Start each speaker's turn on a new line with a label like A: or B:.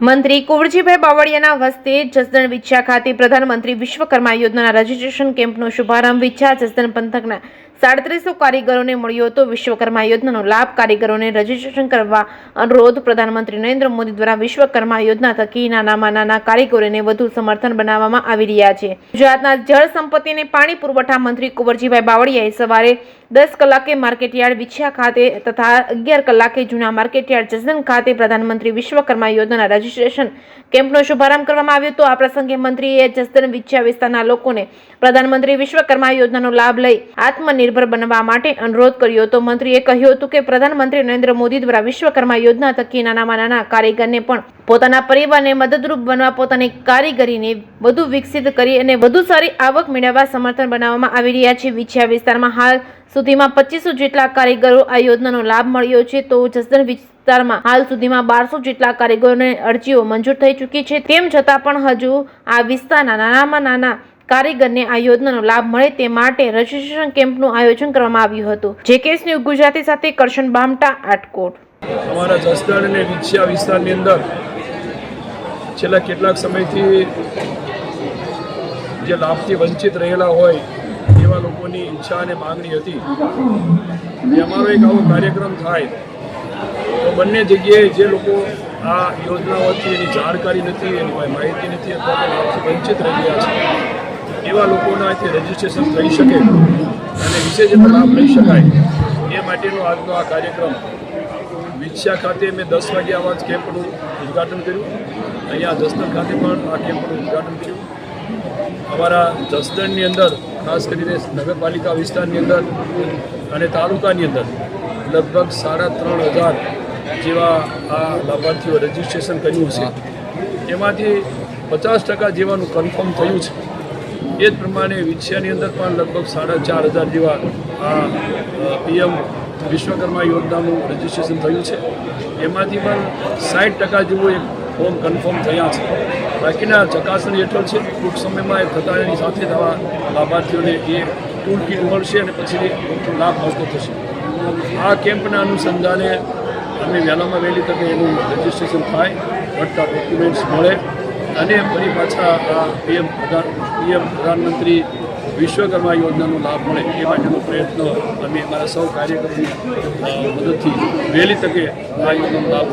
A: મંત્રી કુંવરજીભાઈ બાવળિયાના હસ્તે જસદણ વિછિયા ખાતે પ્રધાનમંત્રી વિશ્વકર્મા યોજનાના રજીસ્ટ્રેશન કેમ્પનો શુભારંભ વિછિયા જસદણ પંથકના 3700 કારીગરોને મળ્યો હતો। વિશ્વકર્મા યોજનાનો લાભ કારીગરોને રજીસ્ટ્રેશન કરવા અનુરોધ। પ્રધાનમંત્રી નરેન્દ્ર મોદી દ્વારા વિશ્વકર્મા યોજના થકી નાનામાં નાના કારીગરોને વધુ સમર્થન બનાવવામાં આવી રહ્યા છે। ગુજરાતના જળ સંપત્તિ અને પાણી પુરવઠા મંત્રી કુંવરજીભાઈ બાવળિયાએ સવારે 10 કલાકે માર્કેટયાર્ડ વિછિયા ખાતે તથા 11 કલાકે જૂના માર્કેટયાર્ડ જસદણ ખાતે પ્રધાનમંત્રી વિશ્વકર્મા યોજનાના રજીસ્ટ્રેશન કેમ્પનો શુભારંભ કરવામાં આવ્યો હતો। આ પ્રસંગે મંત્રીએ જસદણ વિછિયા વિસ્તારના લોકોને પ્રધાનમંત્રી વિશ્વકર્મા યોજનાનો લાભ લઈ આત્મનિર્ભર બનવા માટે અનુરોધ કર્યો હતો। મંત્રીએ કહ્યું હતું કે પ્રધાનમંત્રી નરેન્દ્ર મોદી દ્વારા વિશ્વકર્મા યોજના થકી નાનામાં નાના કારીગરને પણ પોતાના પરિવારને મદદરૂપ બનવા પોતાની કારીગરીને વધુ વિકસિત કરી અને વધુ સારી આવક મેળવવા સમર્થન બનાવવામાં આવી રહ્યા છે। વિછિયા વિસ્તારમાં હાલ સુધીમાં 2500 જેટલા કારીગરો આ યોજનાનો લાભ મળ્યો છે, તો જસદણ વિસ્તારમાં હાલ સુધીમાં 1200 જેટલા કારીગરોને અરજીઓ મંજૂર થઈ ચૂકી છે। તેમ છતાં પણ હજુ આ વિસ્તારના નાનામાં નાના કારીગરને આ યોજનાનો લાભ મળે તે માટે રજીસ્ટ્રેશન કેમ્પનું આયોજન કરવામાં આવ્યું હતું। જેકેએસ ન્યૂઝ ગુજરાતી સાથે કરશન બામટા, આટકોટ।
B: અમારા જસદણ અને વિછિયા વિસ્તારની અંદર છેલ્લા કેટલાક સમયથી જે લાભથી વંચિત રહેલા હોય એવા લોકોની ઈચ્છા અને માંગણી હતી કે અમારો એક આવો કાર્યક્રમ થાય તો બંને જગ્યાએ જે લોકો આ યોજનાઓથી એની જાણકારી નથી, એની માહિતી નથી અથવા તો લાભથી વંચિત રહી ગયા છે એવા લોકોના રજીસ્ટ્રેશન થઈ શકે અને વિશેષ લાભ લઈ શકાય એ માટેનો આજનો આ કાર્યક્રમ વિછિયા ખાતે મેં 10 વાગે આવા કેમ્પનું ઉદ્ઘાટન કર્યું। અહીંયા જસદણ ખાતે પણ આ કેમ્પનું ઉદ્ઘાટન કર્યું। અમારા જસદણની અંદર ખાસ કરીને નગરપાલિકા વિસ્તારની અંદર અને તાલુકાની અંદર લગભગ 3500 જેવા આ લાભાર્થીઓ રજીસ્ટ્રેશન કર્યું છે। એમાંથી 50% જેવાનું કન્ફર્મ થયું છે। એ જ પ્રમાણે વિછિયાની અંદર પણ લગભગ 4500 જેવા આ પીએમ વિશ્વકર્મા યોજનાનું રજીસ્ટ્રેશન થયું છે। એમાંથી પણ 60% જેવું એક ફોર્મ કન્ફર્મ થયા છે। બાકીના ચકાસણી હેઠળ છે। ટૂંક સમયમાં એ થતાં એની સાથે જ આવા લાભાર્થીઓને એ ટૂલ કીટ મળશે અને પછી લાભ મળતો થશે। આ કેમ્પના અનુસંધાને અમે વહેલામાં વહેલી તકે એનું રજીસ્ટ્રેશન થાય, વધતા ડોક્યુમેન્ટ્સ મળે અને ફરી પાછા આ પીએમ પ્રધાનમંત્રી વિશ્વકર્મા યોજનાનો લાભ મળે એ માટેનો પ્રયત્ન અમે અમારા સૌ કાર્યકરોની મદદથી વહેલી તકે આ યોજનાનો લાભ